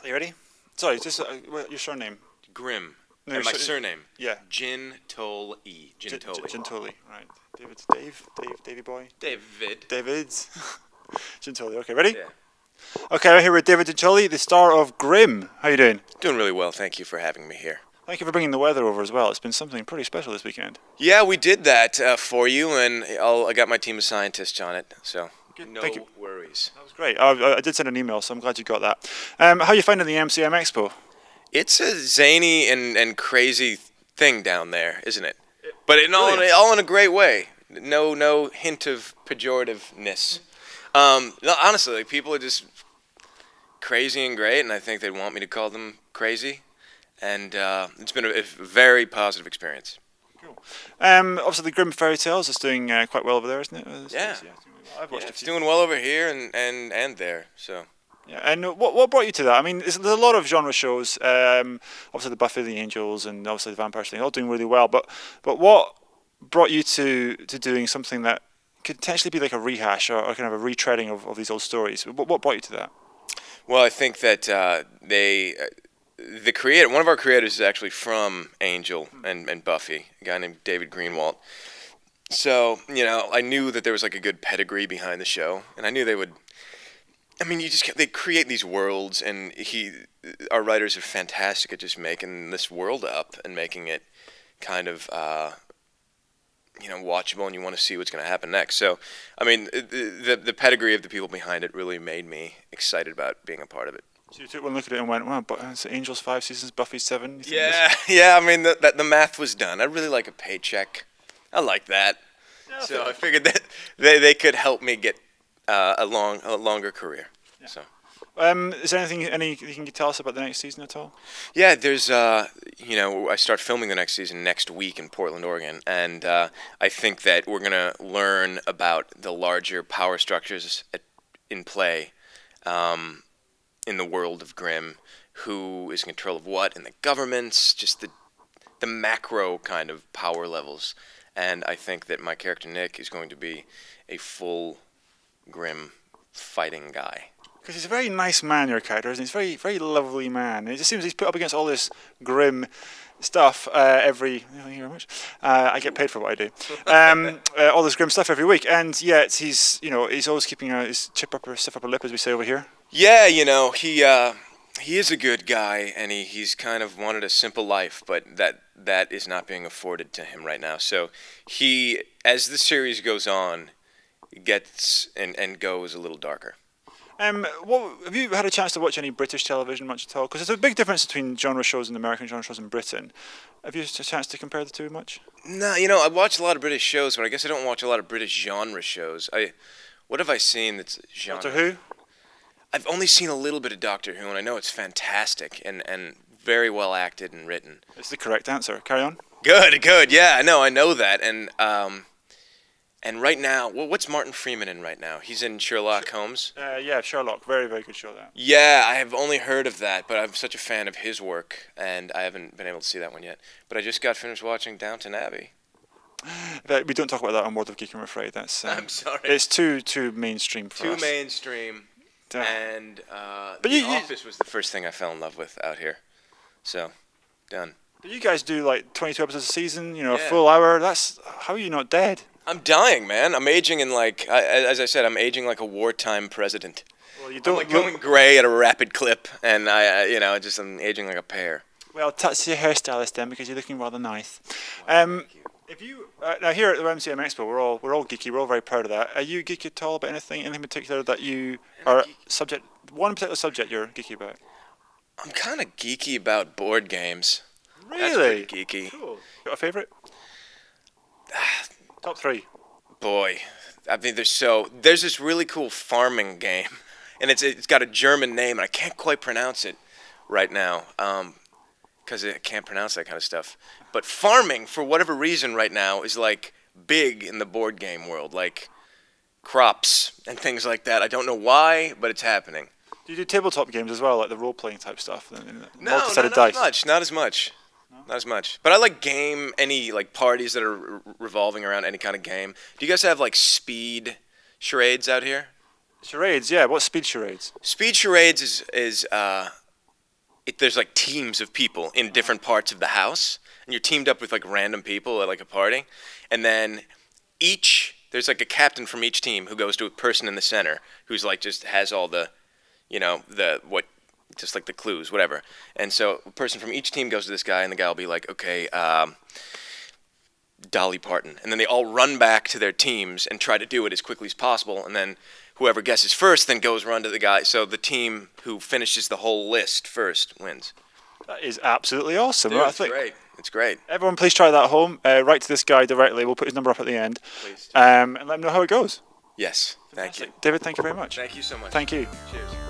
Are you ready? Sorry, just your surname. Grimm. No, And my surname. Yeah. Giuntoli. Giuntoli. Giuntoli. Right. Davy boy. David. David's. Giuntoli. Okay, ready? Yeah. Okay, I'm here with David Giuntoli, the star of Grimm. How you doing? Doing really well. Thank you for having me here. Thank you for bringing the weather over as well. It's been something pretty special this weekend. Yeah, we did that for you, and I got my team of scientists on it, so no Thank you. worries. That was great. I did send an email, so I'm glad you got that. How you finding the MCM Expo? It's a zany and crazy thing down there, isn't it? But Brilliant. all in a great way. No hint of pejorativeness. No, honestly, like, people are just crazy and great, and I think they want me to call them crazy. And it's been a very positive experience. Cool. Obviously, the Grimm fairy tales is doing quite well over there, isn't it? Yeah. I've watched Yeah, a it's few. doing well over here and there. So Yeah, and what brought you to that? I mean, there's a lot of genre shows. Obviously, the Buffy the Angels and obviously the Vampire thing, all doing really well. But what brought you to doing something that could potentially be like a rehash or kind of a retreading of these old stories? What brought you to that? well, I think that the creator, one of our creators, is actually from Angel and Buffy, a guy named David Greenwalt. So I knew that there was like a good pedigree behind the show, and I knew they would. I mean, they create these worlds, and our writers are fantastic at just making this world up and making it kind of watchable, and you want to see what's going to happen next. So, I mean, the pedigree of the people behind it really made me excited about being a part of it. So you took one look at it and went, "Wow, but it's Angels 5 seasons, Buffy 7." You think Yeah, yeah. I mean, the math was done. I really like a paycheck. I like that. Yeah, So I figured that they could help me get a longer career. Yeah. So. Is there anything you can tell us about the next season at all? Yeah, there's I start filming the next season next week in Portland, Oregon, and I think that we're gonna learn about the larger power structures in play in the world of Grimm, who is in control of what, and the governments, just the macro kind of power levels. And I think that my character Nick is going to be a full Grimm fighting guy. Because he's a very nice man, your character, isn't he? He's a very, very lovely man. It just seems he's put up against all this grim stuff Thank you very much. I get paid for what I do. All this grim stuff every week, and yet he's always keeping his stiff upper lip, as we say over here. Yeah, he is a good guy, and he's kind of wanted a simple life, but that is not being afforded to him right now. So he, as the series goes on, gets and goes a little darker. Have you had a chance to watch any British television much at all? Because there's a big difference between genre shows and American genre shows in Britain. Have you had a chance to compare the two much? No, I watch a lot of British shows, but I guess I don't watch a lot of British genre shows. What have I seen that's genre? Doctor Who? I've only seen a little bit of Doctor Who, and I know it's fantastic and very well acted and written. It's the correct answer. Carry on. Good, yeah, no, I know that, and right now, what's Martin Freeman in right now? He's in Sherlock Holmes. Yeah, Sherlock. Very, very good show, that. Yeah, I have only heard of that, but I'm such a fan of his work, and I haven't been able to see that one yet. But I just got finished watching Downton Abbey. We don't talk about that on World of Geek, I'm afraid. I'm sorry. It's too mainstream for Too us. mainstream, Duh. and But The Office was the first thing I fell in love with out here. So, done. But you guys do like 22 episodes a season, a Yeah. full hour. How are you not dead? I'm dying, man. I'm aging in as I said, I'm aging like a wartime president. Well, you I'm don't like going gray at a rapid clip, and I'm aging like a pear. Well, touch your hairstylist then, because you're looking rather nice. Thank you. If you now here at the MCM Expo, we're all geeky. We're all very proud of that. Are you geeky at all about anything in particular that you are subject? One particular subject you're geeky about? I'm kind of geeky about board games. That's Really? pretty geeky. Cool. Got a favorite? Top 3. Boy, I mean, there's this really cool farming game, and it's got a German name, and I can't quite pronounce it right now, because I can't pronounce that kind of stuff. But farming, for whatever reason, right now is like big in the board game world, like crops and things like that. I don't know why, but it's happening. Do you do tabletop games as well, like the role-playing type stuff? No, Multi-sided not dice. as much. Not as much. Not as much. But I like any like parties that are revolving around any kind of game. Do you guys have like speed charades out here? Charades, yeah. What's speed charades? Speed charades is there's like teams of people in different parts of the house, and you're teamed up with like random people at like a party, and then there's like a captain from each team who goes to a person in the center who's like just has all the, just like the clues, whatever. And so a person from each team goes to this guy, and the guy will be like, okay, Dolly Parton. And then they all run back to their teams and try to do it as quickly as possible. And then whoever guesses first then goes run to the guy. So the team who finishes the whole list first wins. That is absolutely awesome. Dude, Well, I it's think great. It's great. everyone, please try that at home. Write to this guy directly. We'll put his number up at the end. Please. And let him know how it goes. Yes. Thank you. David, thank you very much. Thank you so much. Thank you. Cheers.